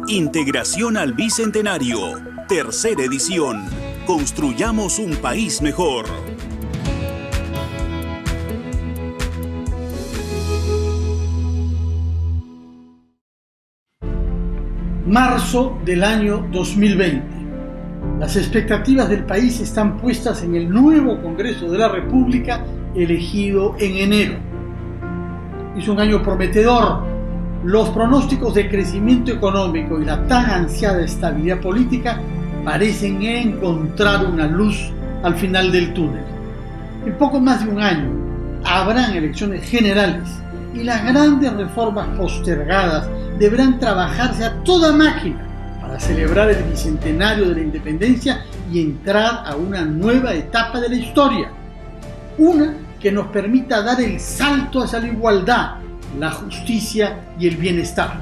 Integración al Bicentenario, tercera edición. Construyamos un país mejor. Marzo del año 2020. Las expectativas del país están puestas en el nuevo Congreso de la República elegido en enero. Es un año prometedor. Los pronósticos de crecimiento económico y la tan ansiada estabilidad política parecen encontrar una luz al final del túnel. En poco más de un año habrán elecciones generales y las grandes reformas postergadas deberán trabajarse a toda máquina para celebrar el bicentenario de la independencia y entrar a una nueva etapa de la historia. Una que nos permita dar el salto hacia la igualdad, la justicia y el bienestar.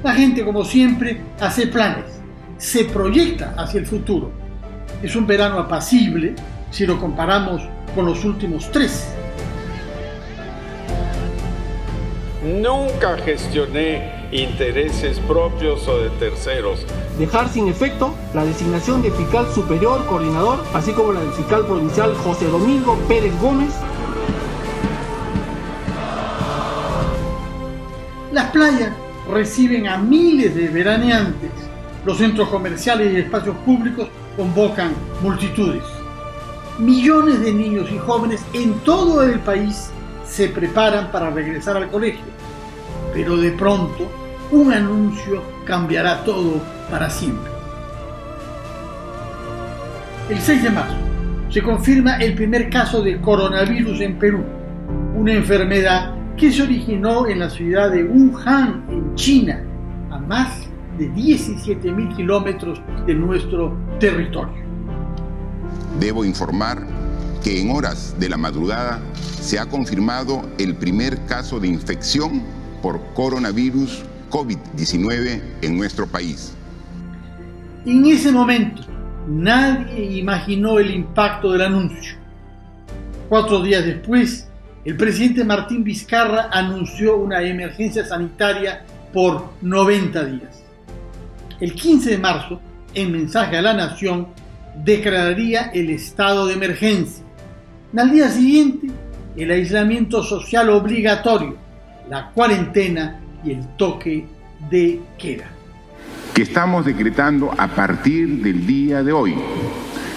La gente, como siempre, hace planes, se proyecta hacia el futuro. Es un verano apacible si lo comparamos con los últimos 3. Nunca gestioné intereses propios o de terceros. Dejar sin efecto la designación de fiscal superior coordinador, así como la del fiscal provincial José Domingo Pérez Gómez. Las playas reciben a miles de veraneantes. Los centros comerciales y espacios públicos convocan multitudes. Millones de niños y jóvenes en todo el país se preparan para regresar al colegio. Pero de pronto, un anuncio cambiará todo para siempre. El 6 de marzo se confirma el primer caso de coronavirus en Perú, una enfermedad que se originó en la ciudad de Wuhan, en China, a más de 17.000 kilómetros de nuestro territorio. Debo informar que en horas de la madrugada se ha confirmado el primer caso de infección por coronavirus COVID-19 en nuestro país. En ese momento, nadie imaginó el impacto del anuncio. 4 días después, el presidente Martín Vizcarra anunció una emergencia sanitaria por 90 días. El 15 de marzo, en mensaje a la nación, declararía el estado de emergencia. Al día siguiente, el aislamiento social obligatorio, la cuarentena y el toque de queda. Que estamos decretando a partir del día de hoy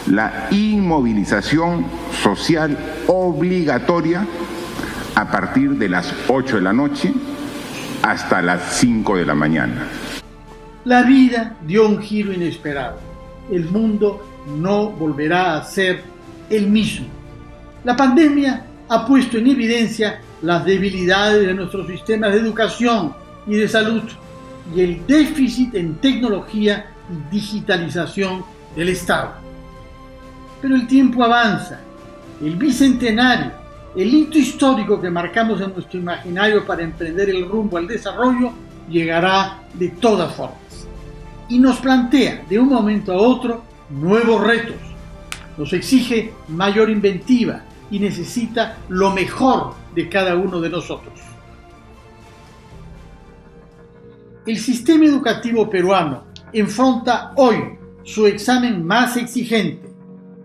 la inmovilización social obligatoria a partir de las 8 de la noche hasta las 5 de la mañana. La vida dio un giro inesperado. El mundo no volverá a ser el mismo. La pandemia ha puesto en evidencia las debilidades de nuestros sistemas de educación y de salud y el déficit en tecnología y digitalización del Estado. Pero el tiempo avanza. El bicentenario, el hito histórico que marcamos en nuestro imaginario para emprender el rumbo al desarrollo, llegará de todas formas y nos plantea de un momento a otro nuevos retos. Nos exige mayor inventiva y necesita lo mejor de cada uno de nosotros. El sistema educativo peruano enfrenta hoy su examen más exigente: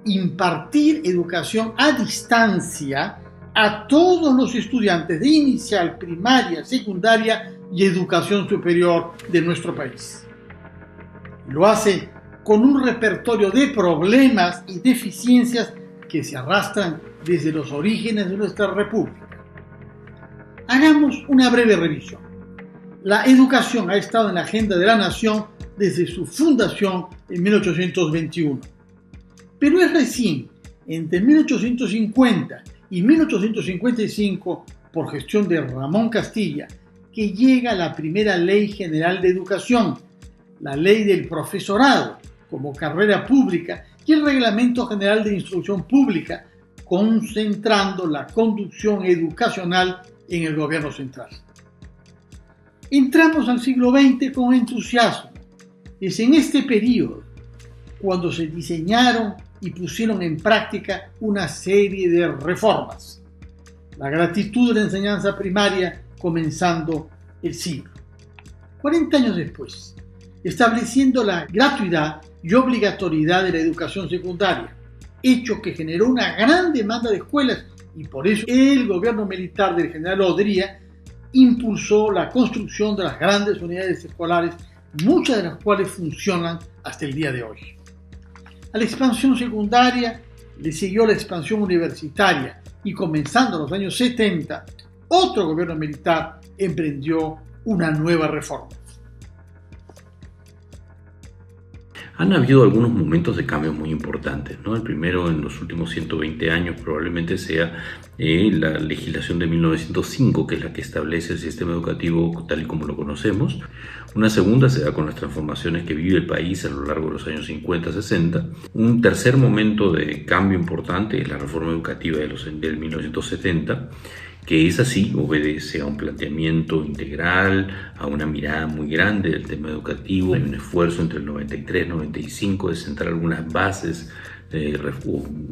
impartir educación a distancia a todos los estudiantes de inicial, primaria, secundaria y educación superior de nuestro país. Lo hace con un repertorio de problemas y deficiencias que se arrastran desde los orígenes de nuestra república. Hagamos una breve revisión. La educación ha estado en la agenda de la nación desde su fundación en 1821. Pero es recién, entre 1850 y 1855, por gestión de Ramón Castilla, que llega la primera Ley General de Educación, la Ley del Profesorado como carrera pública y el Reglamento General de Instrucción Pública, concentrando la conducción educacional en el gobierno central. Entramos al siglo XX con entusiasmo. Es en este periodo cuando se diseñaron y pusieron en práctica una serie de reformas. La gratitud de la enseñanza primaria comenzando el siglo. 40 años después, estableciendo la gratuidad y obligatoriedad de la educación secundaria, hecho que generó una gran demanda de escuelas, y por eso el gobierno militar del general Odría impulsó la construcción de las grandes unidades escolares, muchas de las cuales funcionan hasta el día de hoy. A la expansión secundaria le siguió la expansión universitaria, y comenzando los años 70, otro gobierno militar emprendió una nueva reforma. Han habido algunos momentos de cambio muy importantes, ¿no? El primero en los últimos 120 años probablemente sea la legislación de 1905, que es la que establece el sistema educativo tal y como lo conocemos. Una segunda se da con las transformaciones que vive el país a lo largo de los años 50-60. Un tercer momento de cambio importante es la reforma educativa del 1970, que es así, obedece a un planteamiento integral, a una mirada muy grande del tema educativo. Hay un esfuerzo entre el 93 y 95 de sentar algunas bases,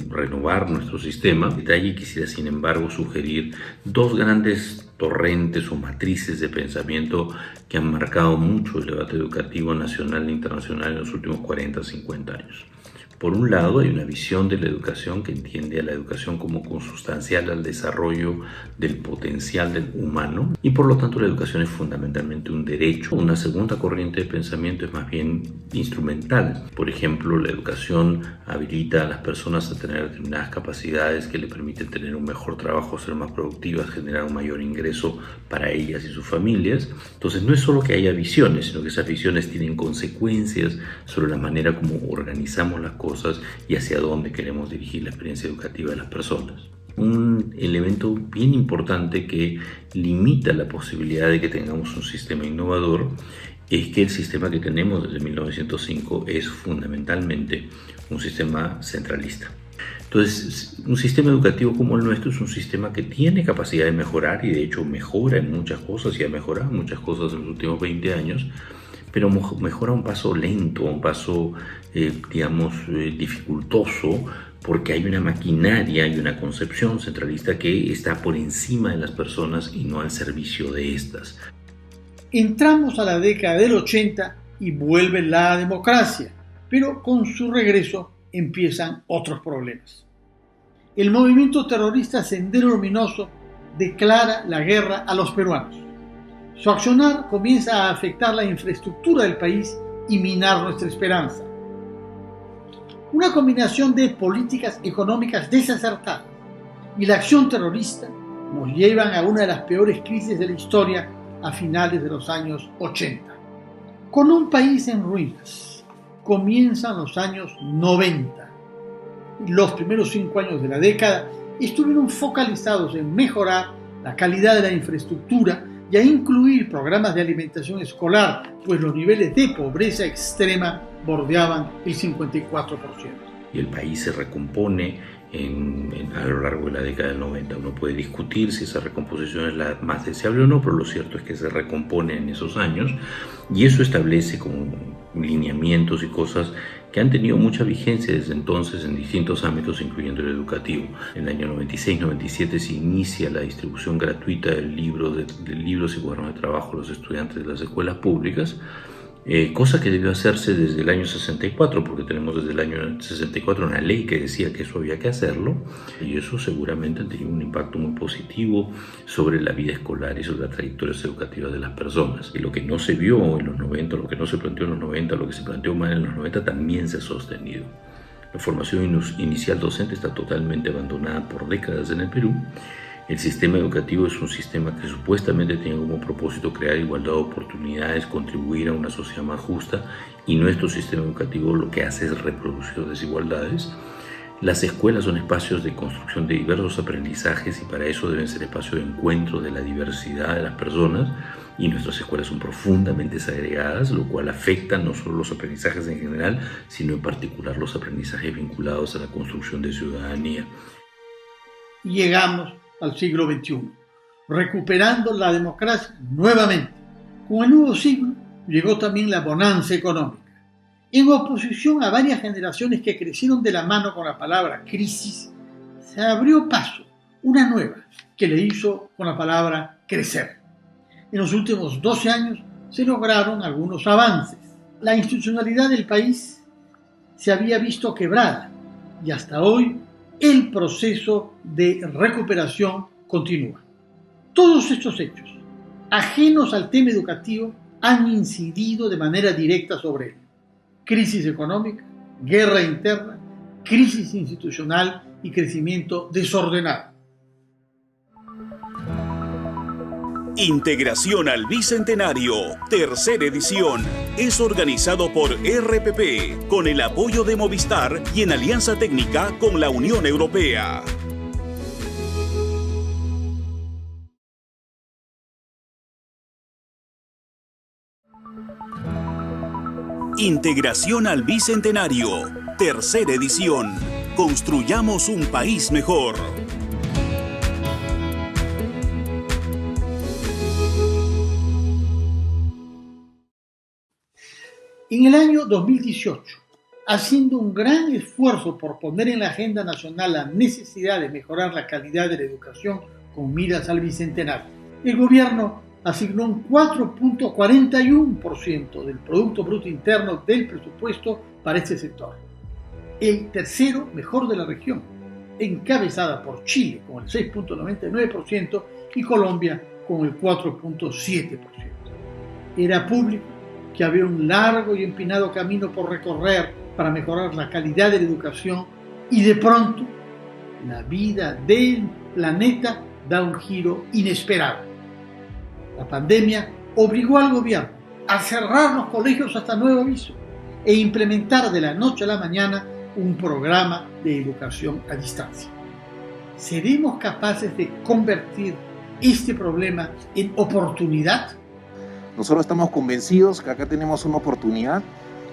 renovar nuestro sistema. En detalle, quisiera sin embargo sugerir dos grandes torrentes o matrices de pensamiento que han marcado mucho el debate educativo nacional e internacional en los últimos 40-50 años. Por un lado, hay una visión de la educación que entiende a la educación como consustancial al desarrollo del potencial del humano, y por lo tanto la educación es fundamentalmente un derecho. Una segunda corriente de pensamiento es más bien instrumental. Por ejemplo, la educación habilita a las personas a tener determinadas capacidades que le permiten tener un mejor trabajo, ser más productivas, generar un mayor ingreso para ellas y sus familias. Entonces no es solo que haya visiones, sino que esas visiones tienen consecuencias sobre la manera como organizamos las cosas y hacia dónde queremos dirigir la experiencia educativa de las personas. Un elemento bien importante que limita la posibilidad de que tengamos un sistema innovador es que el sistema que tenemos desde 1905 es fundamentalmente un sistema centralista. Entonces, un sistema educativo como el nuestro es un sistema que tiene capacidad de mejorar, y de hecho mejora en muchas cosas y ha mejorado muchas cosas en los últimos 20 años, pero mejora a un paso lento, a un paso, dificultoso, porque hay una maquinaria y una concepción centralista que está por encima de las personas y no al servicio de estas. Entramos a la década del 80 y vuelve la democracia, pero con su regreso empiezan otros problemas. El movimiento terrorista Sendero Luminoso declara la guerra a los peruanos. Su accionar comienza a afectar la infraestructura del país y minar nuestra esperanza. Una combinación de políticas económicas desacertadas y la acción terrorista nos llevan a una de las peores crisis de la historia a finales de los años 80. Con un país en ruinas, comienzan los años 90. Los primeros 5 años de la década estuvieron focalizados en mejorar la calidad de la infraestructura y a incluir programas de alimentación escolar, pues los niveles de pobreza extrema bordeaban el 54%. Y el país se recompone a lo largo de la década del 90. Uno puede discutir si esa recomposición es la más deseable o no, pero lo cierto es que se recompone en esos años, y eso establece como lineamientos y cosas que han tenido mucha vigencia desde entonces en distintos ámbitos, incluyendo el educativo. En el año 96-97 se inicia la distribución gratuita de libros y cuadernos de trabajo a los estudiantes de las escuelas públicas, cosa que debió hacerse desde el año 64, porque tenemos desde el año 64 una ley que decía que eso había que hacerlo, y eso seguramente ha tenido un impacto muy positivo sobre la vida escolar y sobre las trayectorias educativas de las personas. Y lo que no se vio en los 90, lo que no se planteó en los 90, lo que se planteó mal en los 90 también se ha sostenido. La formación inicial docente está totalmente abandonada por décadas en el Perú. El sistema educativo es un sistema que supuestamente tiene como propósito crear igualdad de oportunidades, contribuir a una sociedad más justa, y nuestro sistema educativo lo que hace es reproducir desigualdades. Las escuelas son espacios de construcción de diversos aprendizajes, y para eso deben ser espacios de encuentro de la diversidad de las personas, y nuestras escuelas son profundamente segregadas, lo cual afecta no solo los aprendizajes en general, sino en particular los aprendizajes vinculados a la construcción de ciudadanía. Llegamos al siglo XXI, recuperando la democracia nuevamente. Con el nuevo siglo llegó también la bonanza económica. En oposición a varias generaciones que crecieron de la mano con la palabra crisis, se abrió paso una nueva que le hizo con la palabra crecer. En los últimos 12 años se lograron algunos avances. La institucionalidad del país se había visto quebrada y hasta hoy el proceso de recuperación continúa. Todos estos hechos, ajenos al tema educativo, han incidido de manera directa sobre él. Crisis económica, guerra interna, crisis institucional y crecimiento desordenado. Integración al Bicentenario, tercera edición, es organizado por RPP con el apoyo de Movistar y en alianza técnica con la Unión Europea. Integración al Bicentenario, tercera edición. Construyamos un país mejor. En el año 2018, haciendo un gran esfuerzo por poner en la agenda nacional la necesidad de mejorar la calidad de la educación con miras al Bicentenario, el gobierno asignó un 4.41% del Producto Bruto Interno del presupuesto para este sector, el tercero mejor de la región, encabezada por Chile con el 6.99% y Colombia con el 4.7%. Era público que había un largo y empinado camino por recorrer para mejorar la calidad de la educación y de pronto la vida del planeta da un giro inesperado. La pandemia obligó al gobierno a cerrar los colegios hasta nuevo aviso e implementar de la noche a la mañana un programa de educación a distancia. ¿Seremos capaces de convertir este problema en oportunidad? Nosotros estamos convencidos que acá tenemos una oportunidad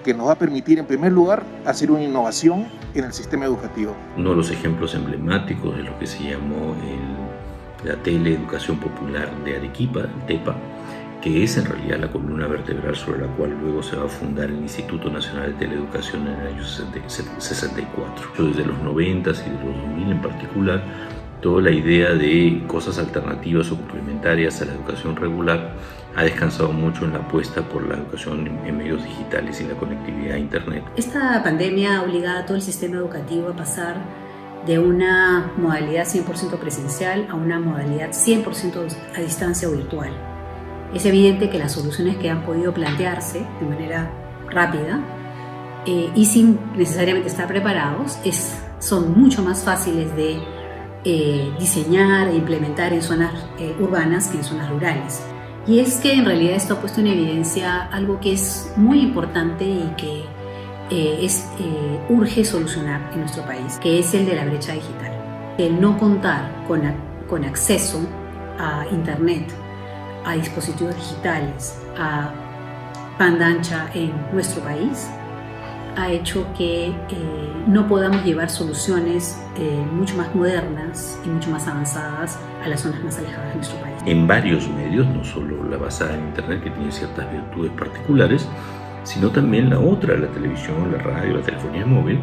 que nos va a permitir, en primer lugar, hacer una innovación en el sistema educativo. Uno de los ejemplos emblemáticos de lo que se llamó la teleeducación popular de Arequipa, TEPA, que es en realidad la columna vertebral sobre la cual luego se va a fundar el Instituto Nacional de Teleeducación en el año 64. Desde los 90 y de los 2000 en particular, toda la idea de cosas alternativas o complementarias a la educación regular ha descansado mucho en la apuesta por la educación en medios digitales y la conectividad a Internet. Esta pandemia ha obligado a todo el sistema educativo a pasar de una modalidad 100% presencial a una modalidad 100% a distancia o virtual. Es evidente que las soluciones que han podido plantearse de manera rápida y sin necesariamente estar preparados son mucho más fáciles de diseñar e implementar en zonas urbanas que en zonas rurales. Y es que en realidad esto ha puesto en evidencia algo que es muy importante y que urge solucionar en nuestro país, que es el de la brecha digital. El no contar con acceso a Internet, a dispositivos digitales, a banda ancha en nuestro país, ha hecho que no podamos llevar soluciones mucho más modernas y mucho más avanzadas a las zonas más alejadas de nuestro país. En varios medios, no solo la basada en Internet, que tiene ciertas virtudes particulares, sino también la otra, la televisión, la radio, la telefonía móvil,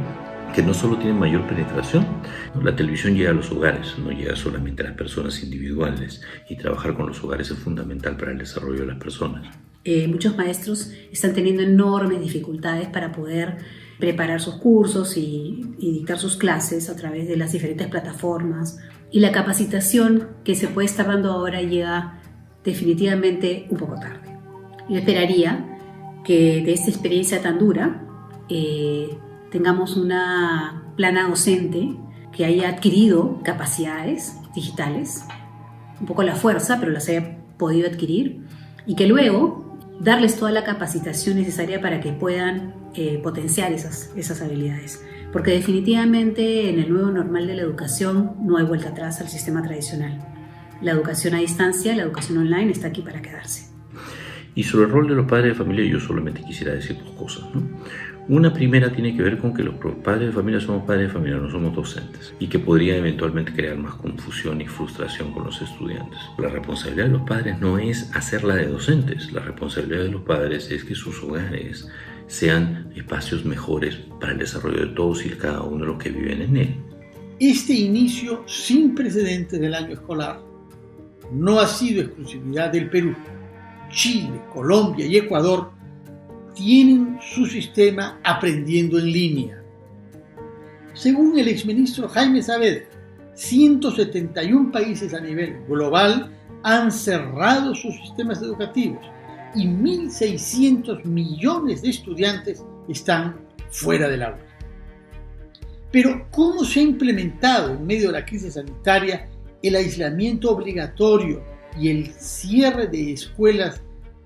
que no solo tienen mayor penetración. La televisión llega a los hogares, no llega solamente a las personas individuales, y trabajar con los hogares es fundamental para el desarrollo de las personas. Muchos maestros están teniendo enormes dificultades para poder preparar sus cursos y dictar sus clases a través de las diferentes plataformas, y la capacitación que se puede estar dando ahora llega definitivamente un poco tarde. Yo esperaría que de esta experiencia tan dura tengamos una plana docente que haya adquirido capacidades digitales, un poco la fuerza, pero las haya podido adquirir, y que luego darles toda la capacitación necesaria para que puedan potenciar esas habilidades. Porque definitivamente en el nuevo normal de la educación no hay vuelta atrás al sistema tradicional. La educación a distancia, la educación online está aquí para quedarse. Y sobre el rol de los padres de familia yo solamente quisiera decir dos cosas, ¿no? Una primera tiene que ver con que los padres de familia somos padres de familia, no somos docentes, y que podría eventualmente crear más confusión y frustración con los estudiantes. La responsabilidad de los padres no es hacerla de docentes, la responsabilidad de los padres es que sus hogares sean espacios mejores para el desarrollo de todos y cada uno de los que viven en él. Este inicio sin precedentes del año escolar no ha sido exclusividad del Perú. Chile, Colombia y Ecuador tienen su sistema aprendiendo en línea. Según el exministro Jaime Saavedra, 171 países a nivel global han cerrado sus sistemas educativos y 1.600 millones de estudiantes están fuera del aula. Pero, ¿cómo se ha implementado en medio de la crisis sanitaria el aislamiento obligatorio y el cierre de escuelas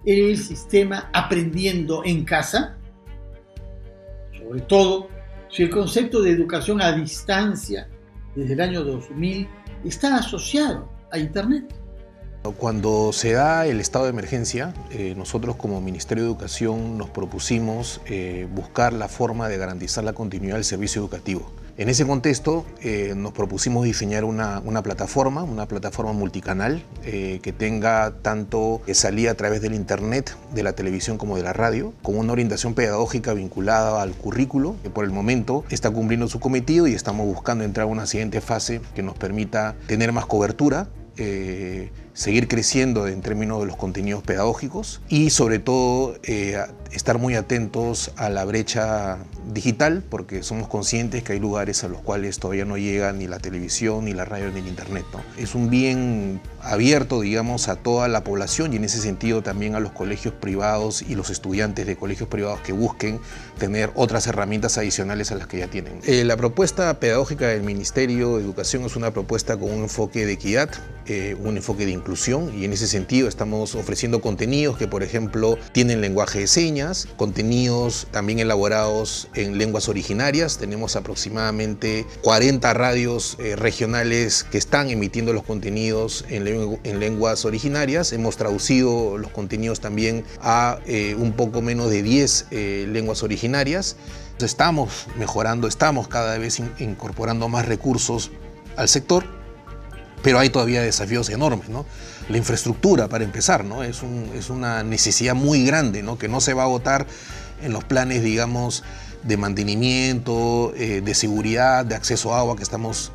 en el sistema aprendiendo en casa? Sobre todo, si el concepto de educación a distancia desde el año 2000 está asociado a Internet. Cuando se da el estado de emergencia, nosotros como Ministerio de Educación nos propusimos buscar la forma de garantizar la continuidad del servicio educativo. En ese contexto nos propusimos diseñar una plataforma multicanal que tenga tanto salida a través del internet, de la televisión como de la radio, con una orientación pedagógica vinculada al currículo, que por el momento está cumpliendo su cometido y estamos buscando entrar a una siguiente fase que nos permita tener más cobertura, seguir creciendo en términos de los contenidos pedagógicos y sobre todo estar muy atentos a la brecha digital, porque somos conscientes que hay lugares a los cuales todavía no llega ni la televisión, ni la radio, ni el internet, ¿no? Es un bien abierto, digamos, a toda la población y en ese sentido también a los colegios privados y los estudiantes de colegios privados que busquen tener otras herramientas adicionales a las que ya tienen. La propuesta pedagógica del Ministerio de Educación es una propuesta con un enfoque de equidad, un enfoque de inclusión, y en ese sentido estamos ofreciendo contenidos que, por ejemplo, tienen lenguaje de señas, contenidos también elaborados en lenguas originarias. Tenemos aproximadamente 40 radios regionales que están emitiendo los contenidos en lenguas originarias. Hemos traducido los contenidos también a un poco menos de 10 lenguas originarias. Estamos mejorando, estamos cada vez incorporando más recursos al sector, pero hay todavía desafíos enormes, ¿no? La infraestructura, para empezar, ¿no? Es una necesidad muy grande, ¿no? Que no se va a agotar en los planes, digamos, de mantenimiento, de seguridad, de acceso a agua que estamos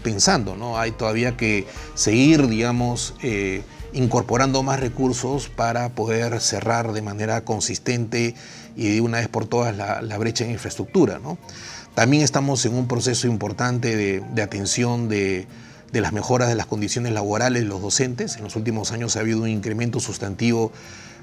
pensando, ¿no? Hay todavía que seguir, digamos, incorporando más recursos para poder cerrar de manera consistente y de una vez por todas la brecha en infraestructura, ¿no? También estamos en un proceso importante de atención de las mejoras de las condiciones laborales de los docentes. En los últimos años ha habido un incremento sustantivo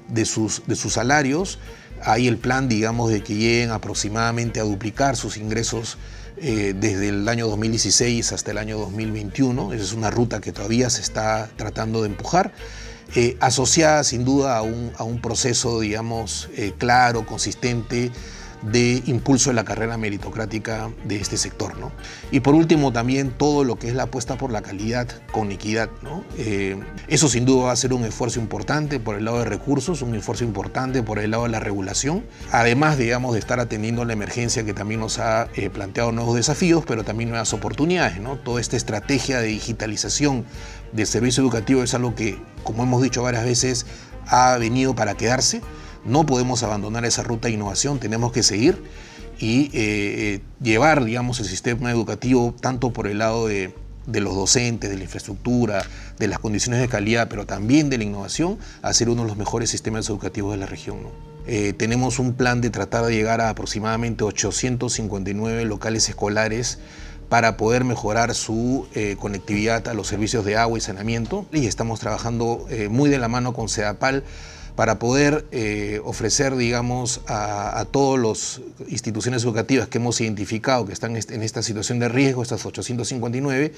de sus salarios. Hay el plan, digamos, de que lleguen aproximadamente a duplicar sus ingresos desde el año 2016 hasta el año 2021. Esa es una ruta que todavía se está tratando de empujar, asociada sin duda a un proceso, digamos, claro, consistente, de impulso de la carrera meritocrática de este sector, ¿no? Y por último también todo lo que es la apuesta por la calidad con equidad, ¿no? Eso sin duda va a ser un esfuerzo importante por el lado de recursos, un esfuerzo importante por el lado de la regulación, además, digamos, de estar atendiendo a la emergencia que también nos ha planteado nuevos desafíos, pero también nuevas oportunidades, ¿no? Toda esta estrategia de digitalización del servicio educativo es algo que, como hemos dicho varias veces, ha venido para quedarse. No podemos abandonar esa ruta de innovación, tenemos que seguir y llevar, digamos, el sistema educativo tanto por el lado de los docentes, de la infraestructura, de las condiciones de calidad, pero también de la innovación, a ser uno de los mejores sistemas educativos de la región, ¿no? Tenemos un plan de tratar de llegar a aproximadamente 859 locales escolares para poder mejorar su conectividad a los servicios de agua y saneamiento, y estamos trabajando muy de la mano con CEDAPAL para poder ofrecer, digamos, a todas las instituciones educativas que hemos identificado que están en esta situación de riesgo, estas 859,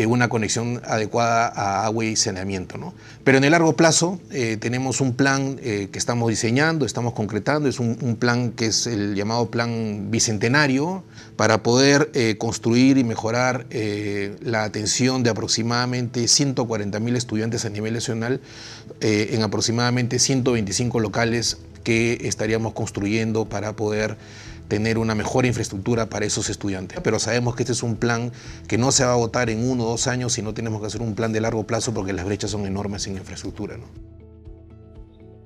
una conexión adecuada a agua y saneamiento, ¿no? Pero en el largo plazo tenemos un plan que estamos diseñando, estamos concretando, es un plan que es el llamado Plan Bicentenario, para poder construir y mejorar la atención de aproximadamente 140.000 estudiantes a nivel nacional en aproximadamente 125 locales que estaríamos construyendo para poder tener una mejor infraestructura para esos estudiantes. Pero sabemos que este es un plan que no se va a agotar en 1 o 2 años, sino tenemos que hacer un plan de largo plazo porque las brechas son enormes en infraestructura, ¿no?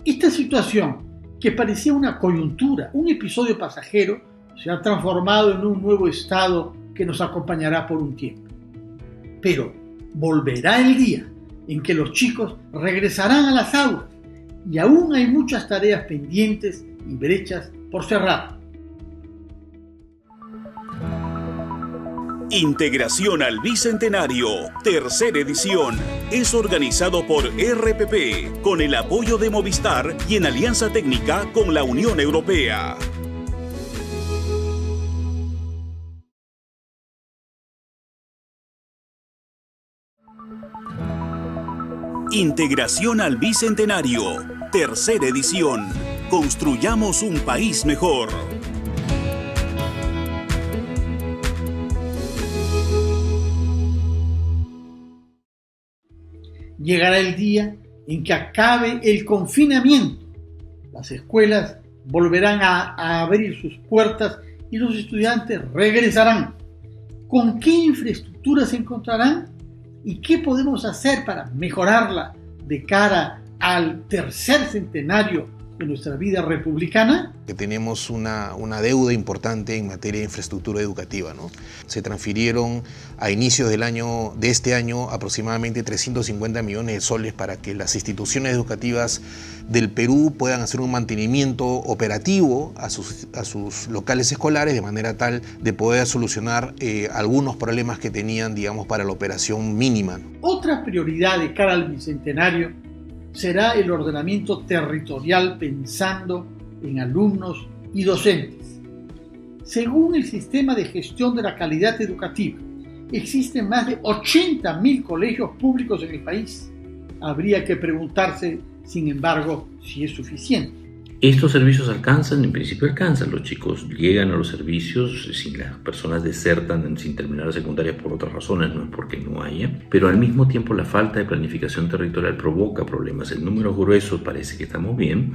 Esta situación, que parecía una coyuntura, un episodio pasajero, se ha transformado en un nuevo estado que nos acompañará por un tiempo. Pero volverá el día en que los chicos regresarán a las aulas y aún hay muchas tareas pendientes y brechas por cerrar. Integración al Bicentenario, tercera edición, es organizado por RPP con el apoyo de Movistar y en alianza técnica con la Unión Europea. Integración al Bicentenario, tercera edición. Construyamos un país mejor. Llegará el día en que acabe el confinamiento. Las escuelas volverán a abrir sus puertas y los estudiantes regresarán. ¿Con qué infraestructura se encontrarán? ¿Y qué podemos hacer para mejorarla de cara al tercer centenario de nuestra vida republicana? Que tenemos una deuda importante en materia de infraestructura educativa, ¿no? Se transfirieron a inicios de este año aproximadamente 350 millones de soles para que las instituciones educativas del Perú puedan hacer un mantenimiento operativo a sus locales escolares de manera tal de poder solucionar algunos problemas que tenían, digamos, para la operación mínima. Otra prioridad de cara al Bicentenario será el ordenamiento territorial pensando en alumnos y docentes. Según el Sistema de Gestión de la Calidad Educativa, existen más de 80.000 colegios públicos en el país. Habría que preguntarse, sin embargo, si es suficiente. Estos servicios alcanzan, en principio alcanzan, los chicos llegan a los servicios, si las personas desertan sin terminar la secundaria por otras razones, no es porque no haya, pero al mismo tiempo la falta de planificación territorial provoca problemas. El número grueso parece que estamos bien,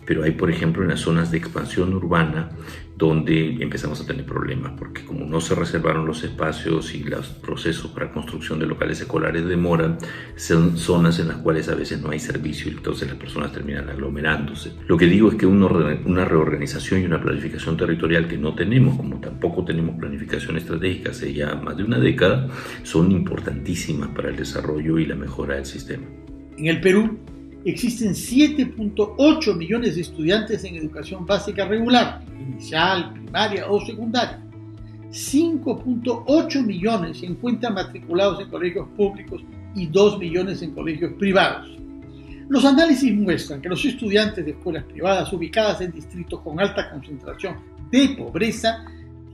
pero hay, por ejemplo, en las zonas de expansión urbana donde empezamos a tener problemas, porque como no se reservaron los espacios y los procesos para construcción de locales escolares demoran, son zonas en las cuales a veces no hay servicio y entonces las personas terminan aglomerándose. Lo que digo es que una reorganización y una planificación territorial que no tenemos, como tampoco tenemos planificación estratégica hace ya más de una década, son importantísimas para el desarrollo y la mejora del sistema. En el Perú existen 7.8 millones de estudiantes en educación básica regular, inicial, primaria o secundaria. 5.8 millones se encuentran matriculados en colegios públicos y 2 millones en colegios privados. Los análisis muestran que los estudiantes de escuelas privadas ubicadas en distritos con alta concentración de pobreza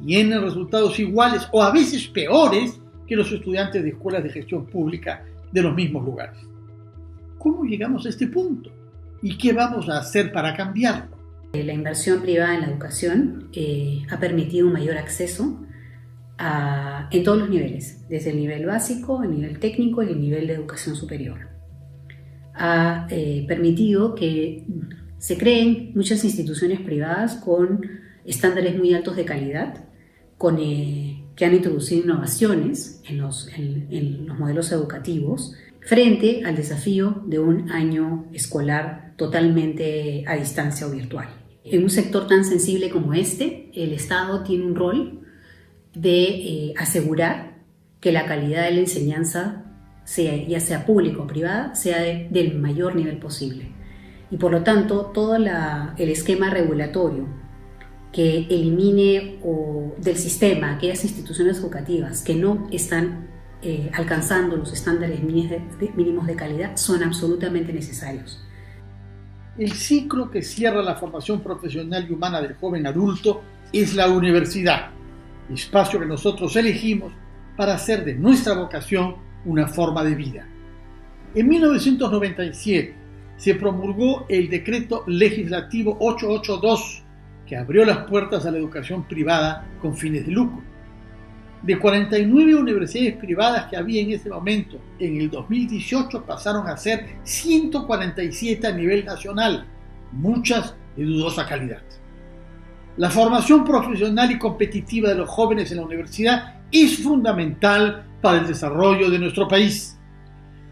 tienen resultados iguales o a veces peores que los estudiantes de escuelas de gestión pública de los mismos lugares. ¿Cómo llegamos a este punto? ¿Y qué vamos a hacer para cambiarlo? La inversión privada en la educación ha permitido un mayor acceso en todos los niveles, desde el nivel básico, el nivel técnico y el nivel de educación superior. Ha permitido que se creen muchas instituciones privadas con estándares muy altos de calidad, que han introducido innovaciones en los modelos educativos, frente al desafío de un año escolar totalmente a distancia o virtual. En un sector tan sensible como este, el Estado tiene un rol de asegurar que la calidad de la enseñanza, ya sea pública o privada, sea del mayor nivel posible. Y por lo tanto, todo el esquema regulatorio que elimine del sistema aquellas instituciones educativas que no están alcanzando los estándares mínimos de calidad son absolutamente necesarios. El ciclo que cierra la formación profesional y humana del joven adulto es la universidad, espacio que nosotros elegimos para hacer de nuestra vocación una forma de vida. En 1997 se promulgó el decreto legislativo 882 que abrió las puertas a la educación privada con fines de lucro. De 49 universidades privadas que había en ese momento, en el 2018 pasaron a ser 147 a nivel nacional, muchas de dudosa calidad. La formación profesional y competitiva de los jóvenes en la universidad es fundamental para el desarrollo de nuestro país.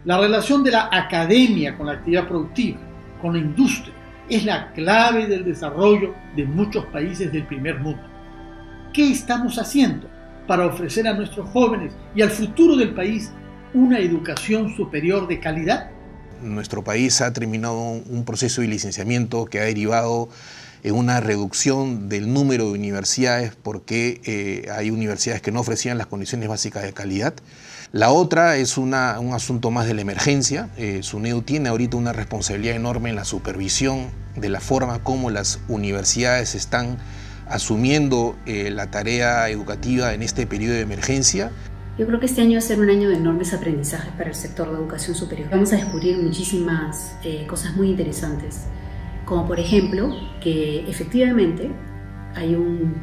La relación de la academia con la actividad productiva, con la industria, es la clave del desarrollo de muchos países del primer mundo. ¿Qué estamos haciendo para ofrecer a nuestros jóvenes y al futuro del país una educación superior de calidad? Nuestro país ha terminado un proceso de licenciamiento que ha derivado en una reducción del número de universidades porque hay universidades que no ofrecían las condiciones básicas de calidad. La otra es un asunto más de la emergencia. SUNEDU tiene ahorita una responsabilidad enorme en la supervisión de la forma como las universidades están asumiendo la tarea educativa en este periodo de emergencia. Yo creo que este año va a ser un año de enormes aprendizajes para el sector de educación superior. Vamos a descubrir muchísimas cosas muy interesantes, como por ejemplo que efectivamente hay un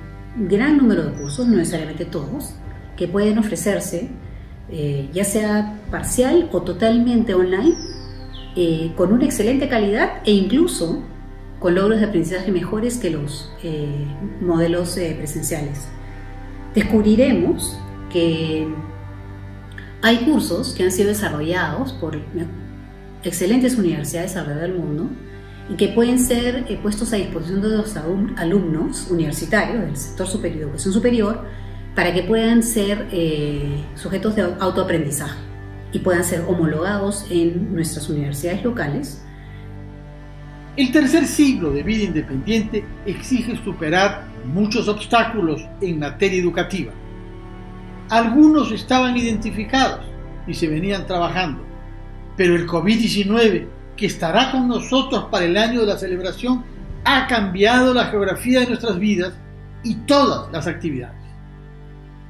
gran número de cursos, no necesariamente todos, que pueden ofrecerse ya sea parcial o totalmente online, con una excelente calidad e incluso con logros de aprendizaje mejores que los modelos presenciales. Descubriremos que hay cursos que han sido desarrollados por excelentes universidades alrededor del mundo y que pueden ser puestos a disposición de los alumnos universitarios del sector superior, de educación superior, para que puedan ser sujetos de autoaprendizaje y puedan ser homologados en nuestras universidades locales. El tercer siglo de vida independiente exige superar muchos obstáculos en materia educativa. Algunos estaban identificados y se venían trabajando, pero el COVID-19, que estará con nosotros para el año de la celebración, ha cambiado la geografía de nuestras vidas y todas las actividades.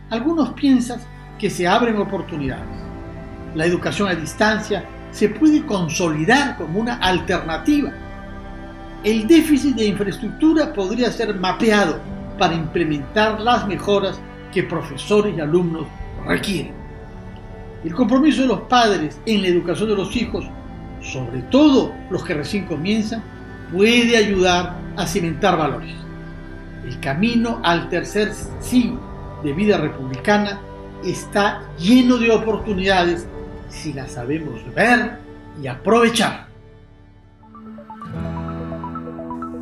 Algunos piensan que se abren oportunidades. La educación a distancia se puede consolidar como una alternativa. El déficit de infraestructura podría ser mapeado para implementar las mejoras que profesores y alumnos requieren. El compromiso de los padres en la educación de los hijos, sobre todo los que recién comienzan, puede ayudar a cimentar valores. El camino al tercer siglo de vida republicana está lleno de oportunidades si las sabemos ver y aprovechar.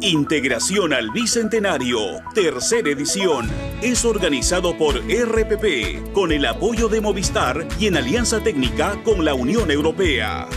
Integración al Bicentenario, tercera edición, es organizado por RPP con el apoyo de Movistar y en alianza técnica con la Unión Europea.